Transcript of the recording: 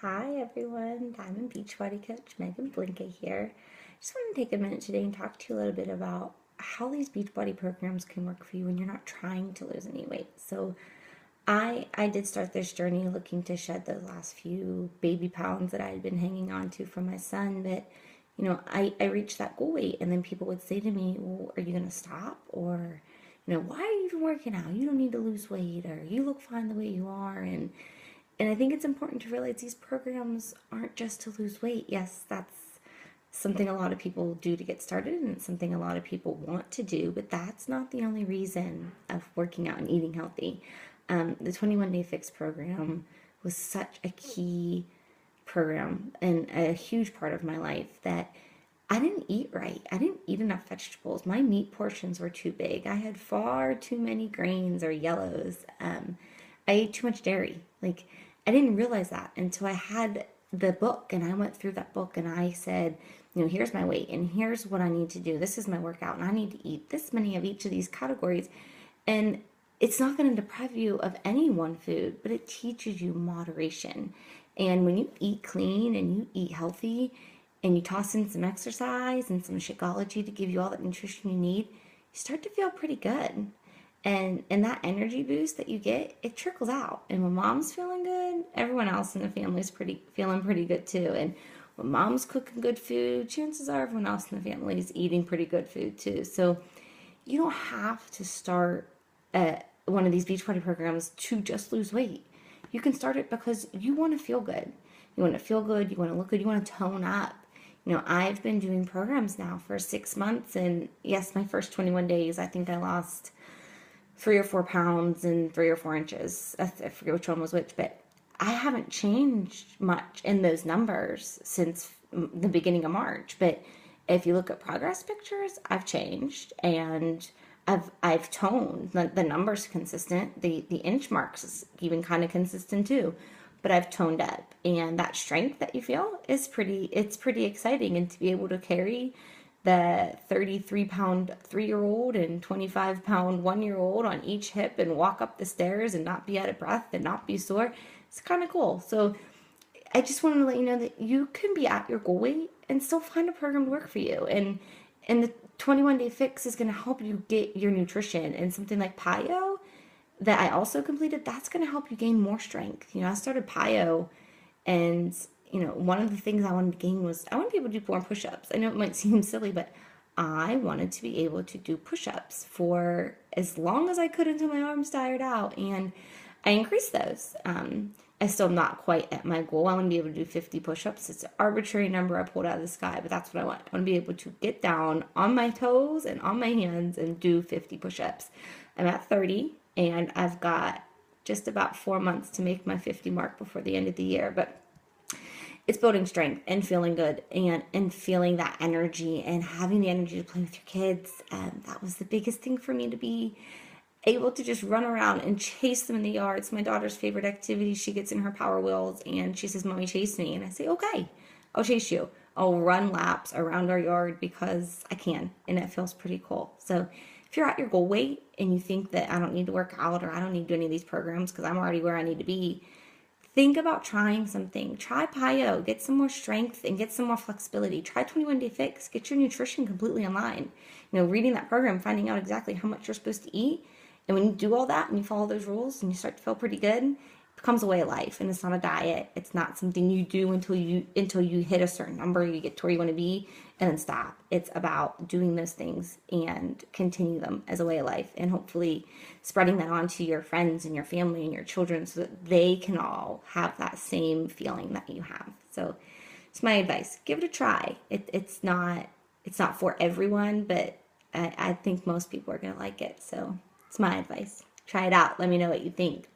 Hi everyone, Diamond Beachbody Coach Megan Blinka here. Just want to take a minute today and talk to you a little bit about how these Beachbody programs can work for you when you're not trying to lose any weight. So I did start this journey looking to shed those last few baby pounds that I had been hanging on to from my son. But I reached that goal weight, and then people would say to me, "Well, are you going to stop?" Or, "Why are you even working out? You don't need to lose weight, or you look fine the way you are." And I think it's important to realize these programs aren't just to lose weight. Yes, that's something a lot of people do to get started, and it's something a lot of people want to do, but that's not the only reason of working out and eating healthy. The 21 Day Fix program was such a key program and a huge part of my life that I didn't eat right. I didn't eat enough vegetables. My meat portions were too big. I had far too many grains or yellows. I ate too much dairy. I didn't realize that until I had the book and I went through that book and I said, here's my weight and here's what I need to do. This is my workout and I need to eat this many of each of these categories. And it's not going to deprive you of any one food, but it teaches you moderation. And when you eat clean and you eat healthy and you toss in some exercise and some Shakeology to give you all the nutrition you need, you start to feel pretty good. And that energy boost that you get, it trickles out. And when mom's feeling good, everyone else in the family is feeling pretty good too. And when mom's cooking good food, chances are everyone else in the family is eating pretty good food too. So you don't have to start one of these Beachbody programs to just lose weight. You can start it because you want to feel good. You want to feel good, you want to look good, you want to tone up. I've been doing programs now for 6 months, and yes, my first 21 days, I think I lost 3 or 4 pounds and 3 or 4 inches. I forget which one was which, but I haven't changed much in those numbers since the beginning of March. But if you look at progress pictures, I've changed and I've toned. The numbers consistent. The inch marks is even kind of consistent too. But I've toned up, and that strength that you feel is pretty exciting. And to be able to carry the 33-pound 3-year-old and 25-pound 1-year-old on each hip and walk up the stairs and not be out of breath and not be sore, it's kind of cool. So I just wanted to let you know that you can be at your goal weight and still find a program to work for you. And the 21 Day Fix is going to help you get your nutrition. And something like PiYo that I also completed, that's going to help you gain more strength. I started PiYo, and one of the things I wanted to gain was I wanted to be able to do more push-ups. I know it might seem silly, but I wanted to be able to do push-ups for as long as I could until my arms tired out, and I increased those. I still am not quite at my goal. I want to be able to do 50 push-ups. It's an arbitrary number I pulled out of the sky, but that's what I want. I want to be able to get down on my toes and on my hands and do 50 push-ups. I'm at 30, and I've got just about 4 months to make my 50 mark before the end of the year, but it's building strength and feeling good and feeling that energy and having the energy to play with your kids. And that was the biggest thing for me, to be able to just run around and chase them in the yard. It's my daughter's favorite activity. She gets in her Power Wheels and she says, "Mommy, chase me." And I say, "Okay, I'll chase you. I'll run laps around our yard because I can." And it feels pretty cool. So if you're at your goal weight and you think that I don't need to work out or I don't need to do any of these programs because I'm already where I need to be, think about trying something. Try PiYo, get some more strength and get some more flexibility. Try 21 Day Fix, get your nutrition completely online. Reading that program, finding out exactly how much you're supposed to eat. And when you do all that and you follow those rules and you start to feel pretty good, it becomes a way of life. And it's not a diet. It's not something you do until you hit a certain number, you get to where you want to be, and then stop. It's about doing those things and continue them as a way of life, and hopefully spreading that on to your friends and your family and your children so that they can all have that same feeling that you have. So it's my advice. Give it a try. It's not for everyone, but I think most people are going to like it. So it's my advice. Try it out. Let me know what you think.